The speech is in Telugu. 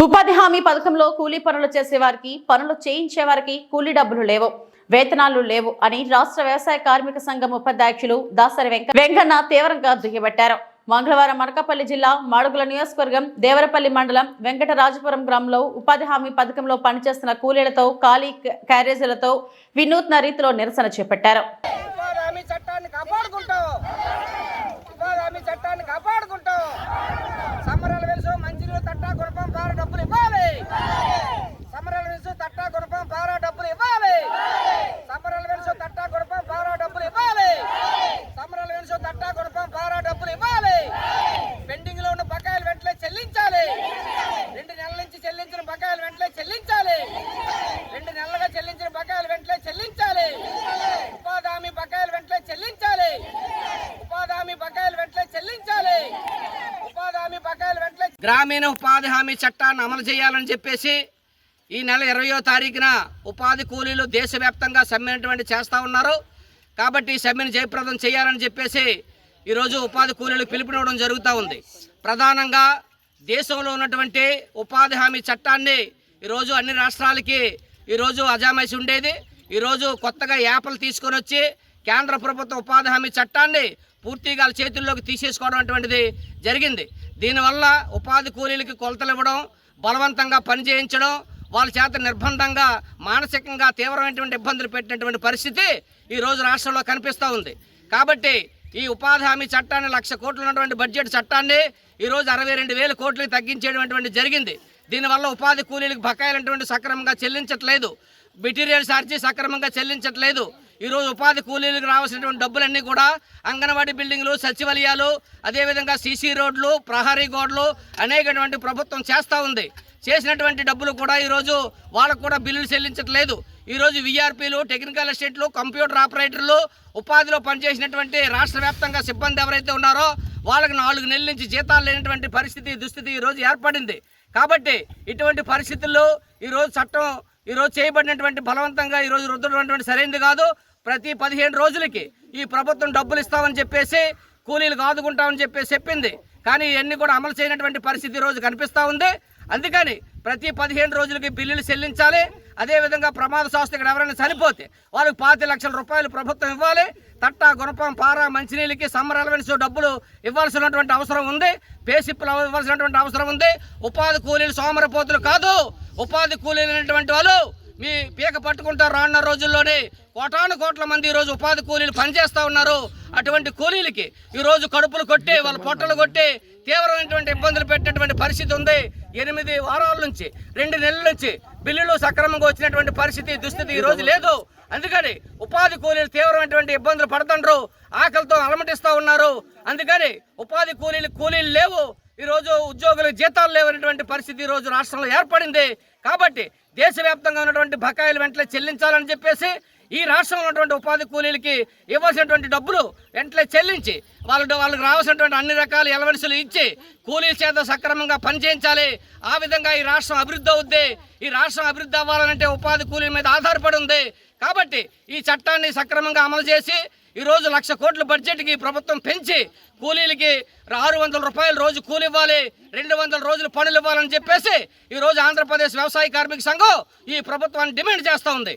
ఉపాధి హామీ పథకంలో కూలీ పనులు చేసేవారికి పనులు చేయించేవారికి కూలీ డబ్బులు లేవు, వేతనాలు లేవు అని రాష్ట్ర వ్యవసాయ కార్మిక సంఘం ఉపాధ్యక్షులు దాసరి వెంకన్న తీవ్రంగా దుయ్యబట్టారు. మంగళవారం అనకాపల్లి జిల్లా మాడుగుల నియోజకవర్గం దేవరపల్లి మండలం వెంకటరాజపురం గ్రామంలో ఉపాధి హామీ పథకంలో పనిచేస్తున్న కూలీలతో ఖాళీ క్యారేజీలతో వినూత్న రీతిలో నిరసన చేపట్టారు. పెండింగ్ లో ఉన్న బకాయిలు వెంటనే చెల్లించాలి. 2 నెలల నుంచి చెల్లించిన బకాయిలు వెంటనే చెల్లించాలి. 2 నెలలుగా చెల్లించిన బకాయిలు వెంటనే చెల్లించాలి. ఉపాధి హామీ బకాయిలు వెంటనే చెల్లించాలి. ఉపాధి హామీ బకాయిలు వెంటనే చెల్లించాలి. ఉపాధి హామీ బకాయిలు వెంటనే గ్రామీణ ఉపాధి హామీ చట్టాన్ని అమలు చేయాలని చెప్పేసి ఈ నెల 20వ తారీఖున ఉపాధి కూలీలు దేశవ్యాప్తంగా సమ్మె చేస్తూ ఉన్నారు. కాబట్టి ఈ సమ్మెను జయప్రదం చేయాలని చెప్పేసి ఈరోజు ఉపాధి కూలీలకు పిలుపునివ్వడం జరుగుతూ ఉంది. ప్రధానంగా దేశంలో ఉన్నటువంటి ఉపాధి హామీ చట్టాన్ని ఈరోజు అన్ని రాష్ట్రాలకి ఈరోజు అజామైసి ఉండేది. ఈరోజు కొత్తగా యాప్లు తీసుకొని వచ్చి కేంద్ర ప్రభుత్వ ఉపాధి హామీ చట్టాన్ని పూర్తిగా చేతుల్లోకి తీసేసుకోవడం అటువంటిది జరిగింది. దీనివల్ల ఉపాధి కూలీలకి కొలతలు ఇవ్వడం, బలవంతంగా పనిచేయించడం, వాళ్ళ చేత నిర్బంధంగా మానసికంగా తీవ్రమైనటువంటి ఇబ్బందులు పెట్టినటువంటి పరిస్థితి ఈరోజు రాష్ట్రంలో కనిపిస్తూ ఉంది. కాబట్టి ఈ ఉపాధి హామీ చట్టాన్ని 1,00,000 కోట్లు ఉన్నటువంటి బడ్జెట్ చట్టాన్ని ఈరోజు 62,000 కోట్లకి తగ్గించేటువంటి జరిగింది. దీనివల్ల ఉపాధి కూలీలకు బకాయిలు సక్రమంగా చెల్లించట్లేదు, మెటీరియల్ ఛార్జీ సక్రమంగా చెల్లించట్లేదు. ఈరోజు ఉపాధి కూలీలకు రావాల్సినటువంటి డబ్బులన్నీ కూడా అంగన్వాడీ బిల్డింగ్లు, సచివాలయాలు, అదేవిధంగా సీసీ రోడ్లు, ప్రహరీ గోడలు అనేకటువంటి ప్రభుత్వం చేస్తూ ఉంది. చేసినటువంటి డబ్బులు కూడా ఈరోజు వాళ్ళకు కూడా బిల్లులు చెల్లించట్లేదు. ఈరోజు విఆర్పీలు, టెక్నికల్ అసిస్టెంట్లు, కంప్యూటర్ ఆపరేటర్లు, ఉపాధిలో పనిచేసినటువంటి రాష్ట్ర వ్యాప్తంగా సిబ్బంది ఎవరైతే ఉన్నారో వాళ్ళకి 4 నెలల నుంచి జీతాలు లేనటువంటి దుస్థితి ఈరోజు ఏర్పడింది. కాబట్టి ఇటువంటి పరిస్థితుల్లో ఈరోజు చట్టం ఈరోజు చేయబడినటువంటి బలవంతంగా ఈరోజు రుద్దడం సరైనది కాదు. ప్రతి 15 రోజులకి ఈ ప్రభుత్వం డబ్బులు ఇస్తామని చెప్పేసి కూలీలకు ఆదుకుంటామని చెప్పేసి చెప్పింది. కానీ ఇవన్నీ కూడా అమలు చేయనటువంటి పరిస్థితి ఈరోజు కనిపిస్తూ ఉంది. అందుకని ప్రతి 15 రోజులకి బిల్లులు చెల్లించాలి. అదేవిధంగా ప్రమాదశాస్తు ఇక్కడ ఎవరైనా చనిపోతే వాళ్ళకి 5 లక్షల రూపాయలు ప్రభుత్వం ఇవ్వాలి. తట్టా, గుణపం, పార, మంచినీళ్ళకి సమ్మర్ అలవెన్స్ డబ్బులు ఇవ్వాల్సినటువంటి అవసరం ఉంది. పేసిప్పులు ఇవ్వాల్సినటువంటి అవసరం ఉంది. ఉపాధి కూలీలు సోమరపోతులు కాదు. ఉపాధి కూలీలు అనేటువంటి వాళ్ళు మీ పీక పట్టుకుంటారు. రానున్న రోజుల్లోనే కోట్ల మంది ఈరోజు ఉపాధి కూలీలు పనిచేస్తూ ఉన్నారు. అటువంటి కూలీలకి ఈరోజు కడుపులు కొట్టి, వాళ్ళ పొట్టలు కొట్టి తీవ్రమైనటువంటి ఇబ్బందులు పెట్టినటువంటి పరిస్థితి ఉంది. 8 వారాల నుంచి 2 నెలల నుంచి బిల్లులు సక్రమంగా వచ్చినటువంటి దుస్థితి ఈరోజు లేదు. అందుకని ఉపాధి కూలీలు తీవ్రమైనటువంటి ఇబ్బందులు పడుతుండ్రు, ఆకలితో అలమటిస్తూ ఉన్నారు. అందుకని ఉపాధి కూలీలు లేవు, ఈరోజు ఉద్యోగులకు జీతాలు లేవనేటువంటి పరిస్థితి ఈరోజు రాష్ట్రంలో ఏర్పడింది. కాబట్టి దేశవ్యాప్తంగా ఉన్నటువంటి బకాయిలు వెంటనే చెల్లించాలని చెప్పేసి ఈ రాష్ట్రంలో ఉన్నటువంటి ఉపాధి కూలీలకి ఇవ్వాల్సినటువంటి డబ్బులు వెంటనే చెల్లించి వాళ్ళకి రావాల్సినటువంటి అన్ని రకాల ఎలవెన్సులు ఇచ్చి కూలీల చేత సక్రమంగా పనిచేయించాలి. ఆ విధంగా ఈ రాష్ట్రం అభివృద్ధి అవుద్ది. ఈ రాష్ట్రం అభివృద్ధి అవ్వాలంటే ఉపాధి కూలీల మీద ఆధారపడి ఉంది. కాబట్టి ఈ చట్టాన్ని సక్రమంగా అమలు చేసి ఈరోజు 1,00,000 కోట్ల బడ్జెట్కి ప్రభుత్వం పెంచి కూలీలకి 600 రూపాయలు రోజు కూలి ఇవ్వాలి, 200 రోజులు పనులు ఇవ్వాలని చెప్పేసి ఈరోజు ఆంధ్రప్రదేశ్ వ్యవసాయ కార్మిక సంఘం ఈ ప్రభుత్వాన్ని డిమాండ్ చేస్తూ ఉంది.